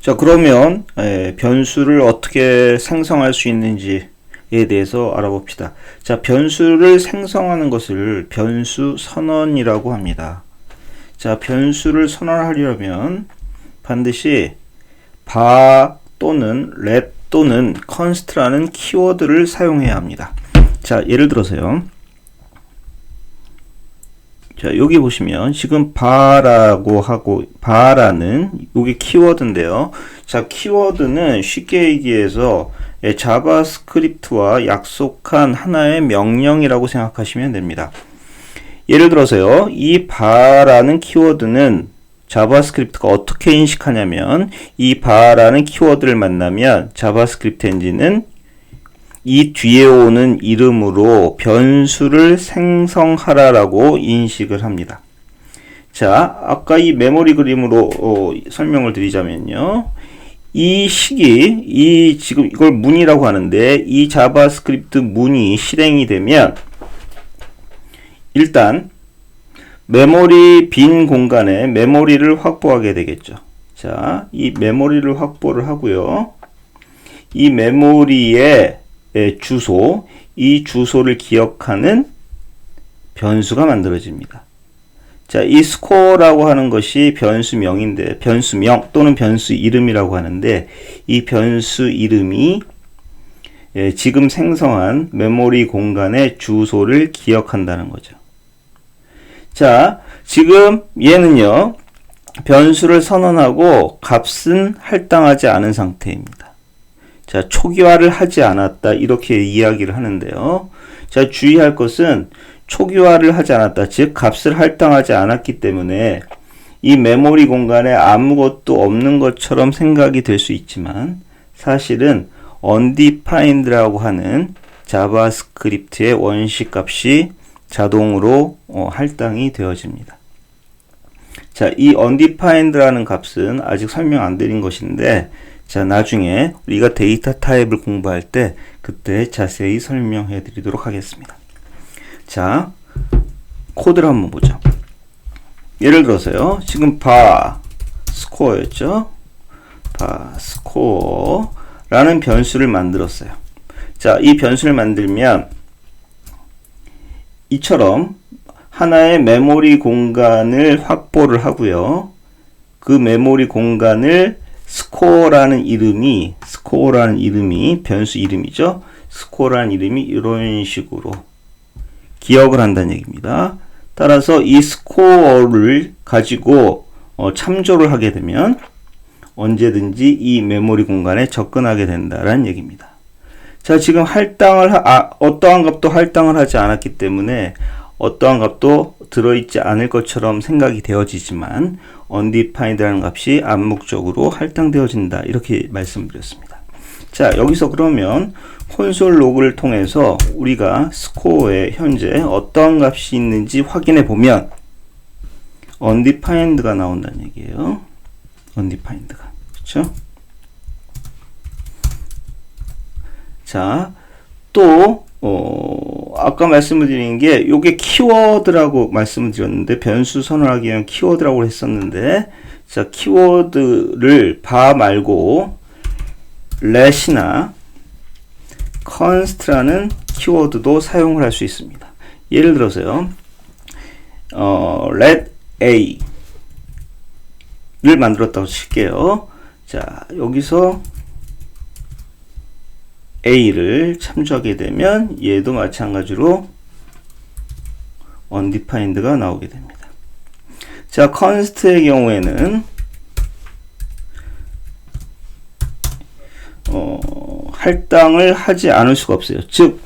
자, 그러면 변수를 어떻게 생성할 수 있는지에 대해서 알아봅시다. 자, 변수를 생성하는 것을 변수 선언이라고 합니다. 자, 변수를 선언하려면 반드시 bar 또는 let 또는 const라는 키워드를 사용해야 합니다. 자, 예를 들어서요. 자, 여기 보시면 지금 bar라고 하고 bar라는 이게 키워드인데요. 자, 키워드는 쉽게 얘기해서 자바스크립트와 약속한 하나의 명령이라고 생각하시면 됩니다. 예를 들어서요. 이 bar라는 키워드는 자바스크립트가 어떻게 인식하냐면 이 bar라는 키워드를 만나면 자바스크립트 엔진은 이 뒤에 오는 이름으로 변수를 생성하라라고 인식을 합니다. 자, 아까 이 메모리 그림으로 설명을 드리자면요. 이 식이 지금 이걸 문이라고 하는데 이 자바스크립트 문이 실행이 되면 일단 메모리 빈 공간에 메모리를 확보하게 되겠죠. 자, 이 메모리를 확보를 하고요. 이 메모리의 주소, 이 주소를 기억하는 변수가 만들어집니다. 자, 이 score라고 하는 것이 변수명인데, 변수명 또는 변수 이름이라고 하는데, 이 변수 이름이 지금 생성한 메모리 공간의 주소를 기억한다는 거죠. 자, 지금 얘는요, 변수를 선언하고 값은 할당하지 않은 상태입니다. 자, 초기화를 하지 않았다. 이렇게 이야기를 하는데요. 자, 주의할 것은 초기화를 하지 않았다. 즉, 값을 할당하지 않았기 때문에 이 메모리 공간에 아무것도 없는 것처럼 생각이 될 수 있지만 사실은 undefined라고 하는 자바스크립트의 원식 값이 자동으로 할당이 되어집니다. 자, 이 undefined라는 값은 아직 설명 안 드린 것인데 자, 나중에 우리가 데이터 타입을 공부할 때 그때 자세히 설명해 드리도록 하겠습니다. 자, 코드를 한번 보죠. 예를 들어서요. 지금 bar score였죠. bar score라는 변수를 만들었어요. 자, 이 변수를 만들면 이처럼 하나의 메모리 공간을 확보를 하고요. 그 메모리 공간을 score라는 이름이 변수 이름이죠. score라는 이름이 이런 식으로 기억을 한다는 얘기입니다. 따라서 이 score를 가지고 참조를 하게 되면 언제든지 이 메모리 공간에 접근하게 된다는 얘기입니다. 자, 지금 어떠한 값도 할당을 하지 않았기 때문에 어떠한 값도 들어있지 않을 것처럼 생각이 되어지지만 undefined라는 값이 암묵적으로 할당되어진다. 이렇게 말씀드렸습니다. 자, 여기서 그러면 콘솔 로그를 통해서 우리가 스코어에 현재 어떠한 값이 있는지 확인해 보면 undefined가 나온다는 얘기예요. undefined가. 그렇죠? 자, 또 아까 말씀을 드린 게 요게 키워드라고 말씀을 드렸는데 변수 선언하기 위한 키워드라고 했었는데 자, 키워드를 bar 말고 let이나 const라는 키워드도 사용을 할 수 있습니다. 예를 들어서요. let a를 만들었다고 칠게요. 자, 여기서 A를 참조하게 되면 얘도 마찬가지로 undefined가 나오게 됩니다. 자, const의 경우에는 할당을 하지 않을 수가 없어요. 즉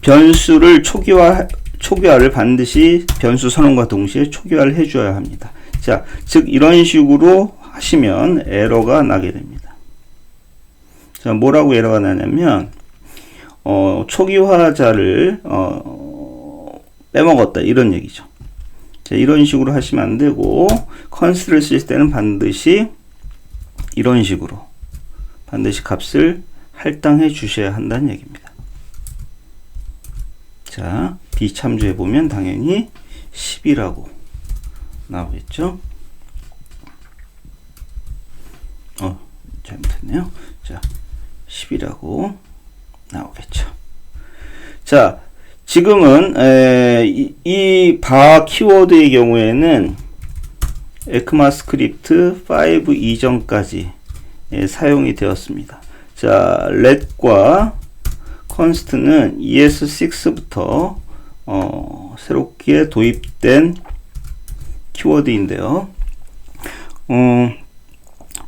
변수를 초기화를 반드시 변수 선언과 동시에 초기화를 해줘야 합니다. 자, 즉 이런 식으로 하시면 에러가 나게 됩니다. 자, 뭐라고 에러가 나냐면 초기화자를 빼먹었다 이런 얘기죠. 자, 이런 식으로 하시면 안 되고 const를 쓸 때는 반드시 이런 식으로 반드시 값을 할당해 주셔야 한다는 얘기입니다. 자, B 참조해 보면 당연히 10이라고 나오겠죠. 됐네요. 자, 10이라고 나오겠죠. 자, 지금은 이 바 키워드의 경우에는 ECMAScript 5 이전까지 사용이 되었습니다. 자, let과 const는 ES6부터 새롭게 도입된 키워드인데요.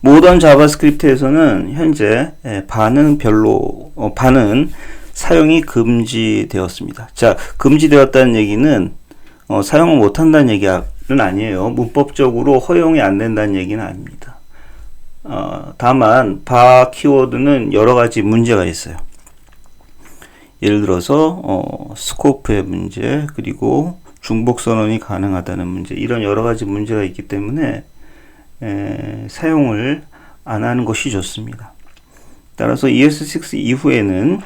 모던 자바스크립트에서는 현재 반은 사용이 금지되었습니다. 자, 금지되었다는 얘기는 사용을 못한다는 얘기는 아니에요. 문법적으로 허용이 안 된다는 얘기는 아닙니다. 다만 바 키워드는 여러 가지 문제가 있어요. 예를 들어서 스코프의 문제, 그리고 중복 선언이 가능하다는 문제, 이런 여러 가지 문제가 있기 때문에 사용을 안 하는 것이 좋습니다. 따라서 ES6 이후에는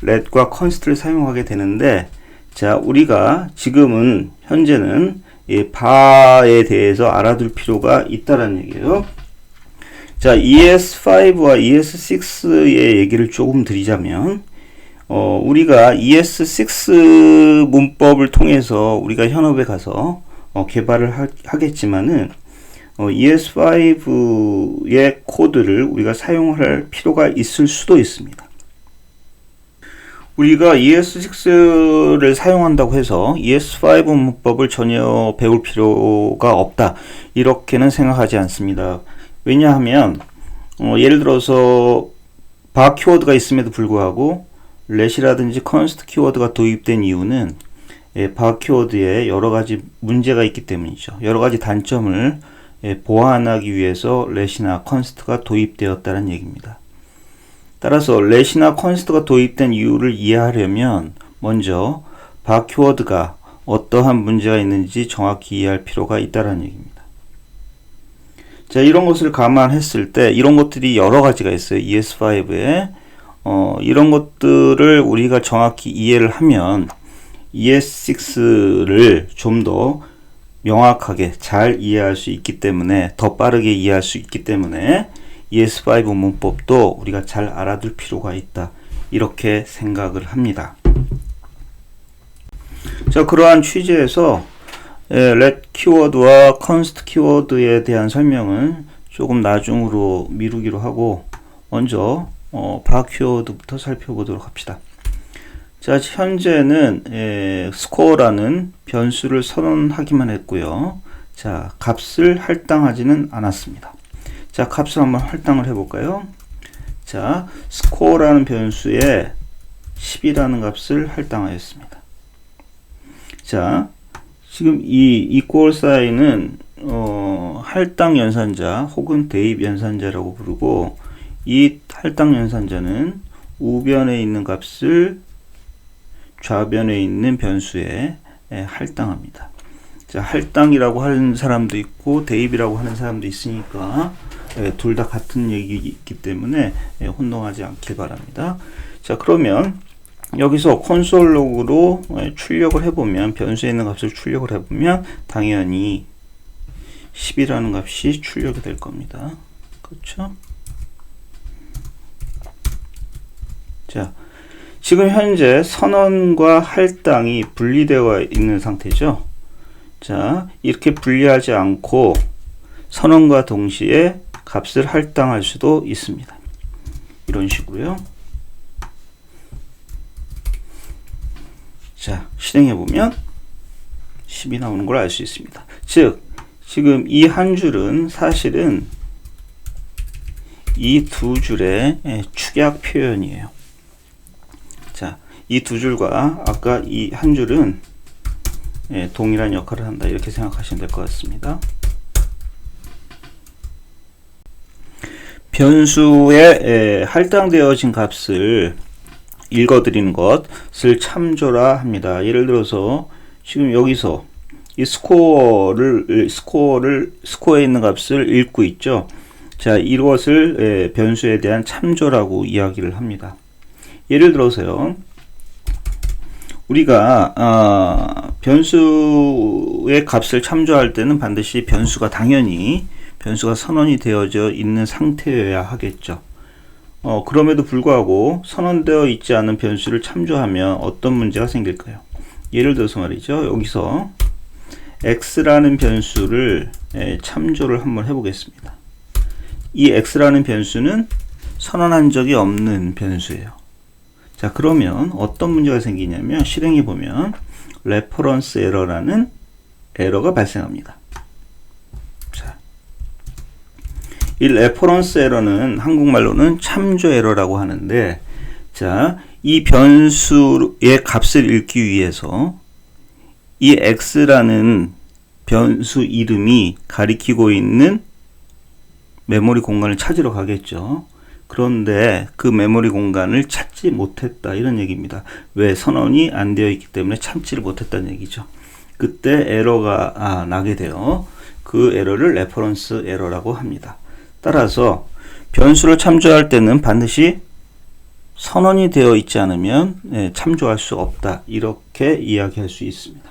let과 const를 사용하게 되는데, 자, 우리가 지금은 현재는 이 바에 대해서 알아둘 필요가 있다는 얘기예요. 자, ES5와 ES6의 얘기를 조금 드리자면, 우리가 ES6 문법을 통해서 우리가 현업에 가서 개발을 하겠지만은 ES5의 코드를 우리가 사용할 필요가 있을 수도 있습니다. 우리가 ES6를 사용한다고 해서 ES5 문법을 전혀 배울 필요가 없다, 이렇게는 생각하지 않습니다. 왜냐하면 예를 들어서 바 키워드가 있음에도 불구하고 let이라든지 const 키워드가 도입된 이유는 바 키워드에 여러 가지 문제가 있기 때문이죠. 여러 가지 단점을 보완하기 위해서 let이나 const가 도입되었다는 얘기입니다. 따라서 let이나 const가 도입된 이유를 이해하려면 먼저 바 키워드가 어떠한 문제가 있는지 정확히 이해할 필요가 있다는 얘기입니다. 자, 이런 것을 감안했을 때 이런 것들이 여러 가지가 있어요. ES5에 이런 것들을 우리가 정확히 이해를 하면 ES6를 좀 더 명확하게 잘 이해할 수 있기 때문에, 더 빠르게 이해할 수 있기 때문에 ES5 문법도 우리가 잘 알아둘 필요가 있다, 이렇게 생각을 합니다. 자, 그러한 취지에서 let 키워드와 const 키워드에 대한 설명은 조금 나중으로 미루기로 하고 먼저 바 키워드부터 살펴보도록 합시다. 자, 현재는 score라는 변수를 선언하기만 했고요. 자, 값을 할당하지는 않았습니다. 자, 값을 한번 할당을 해볼까요? 자, score라는 변수에 10이라는 값을 할당하였습니다. 자, 지금 이 equal sign은 할당 연산자 혹은 대입 연산자라고 부르고, 이 할당 연산자는 우변에 있는 값을 좌변에 있는 변수에 할당합니다. 자, 할당이라고 하는 사람도 있고 대입이라고 하는 사람도 있으니까 둘 다 같은 얘기이기 때문에 혼동하지 않길 바랍니다. 자, 그러면 여기서 콘솔 로그로 출력을 해보면, 변수에 있는 값을 출력을 해보면 당연히 10이라는 값이 출력이 될 겁니다. 그렇죠? 자, 지금 현재 선언과 할당이 분리되어 있는 상태죠. 자, 이렇게 분리하지 않고 선언과 동시에 값을 할당할 수도 있습니다. 이런 식으로요. 자, 실행해 보면 10이 나오는 걸 알 수 있습니다. 즉, 지금 이 한 줄은 사실은 이 두 줄의 축약 표현이에요. 자, 이 두 줄과 아까 이 한 줄은 동일한 역할을 한다, 이렇게 생각하시면 될 것 같습니다. 변수에 할당되어진 값을 읽어드리는 것을 참조라 합니다. 예를 들어서 지금 여기서 이 스코어에 있는 값을 읽고 있죠. 자, 이것을 변수에 대한 참조라고 이야기를 합니다. 예를 들어서요, 우리가 변수의 값을 참조할 때는 반드시 변수가 선언이 되어져 있는 상태여야 하겠죠. 그럼에도 불구하고 선언되어 있지 않은 변수를 참조하면 어떤 문제가 생길까요? 예를 들어서 말이죠. 여기서 x라는 변수를 참조를 한번 해보겠습니다. 이 x라는 변수는 선언한 적이 없는 변수예요. 자, 그러면 어떤 문제가 생기냐면 실행해 보면 레퍼런스 에러라는 에러가 발생합니다. 자, 이 레퍼런스 에러는 한국말로는 참조 에러라고 하는데, 자, 이 변수의 값을 읽기 위해서 이 x라는 변수 이름이 가리키고 있는 메모리 공간을 찾으러 가겠죠. 그런데 그 메모리 공간을 찾지 못했다, 이런 얘기입니다. 왜? 선언이 안 되어 있기 때문에 참지를 못했다는 얘기죠. 그때 에러가 나게 돼요. 그 에러를 레퍼런스 에러라고 합니다. 따라서 변수를 참조할 때는 반드시 선언이 되어 있지 않으면 참조할 수 없다, 이렇게 이야기할 수 있습니다.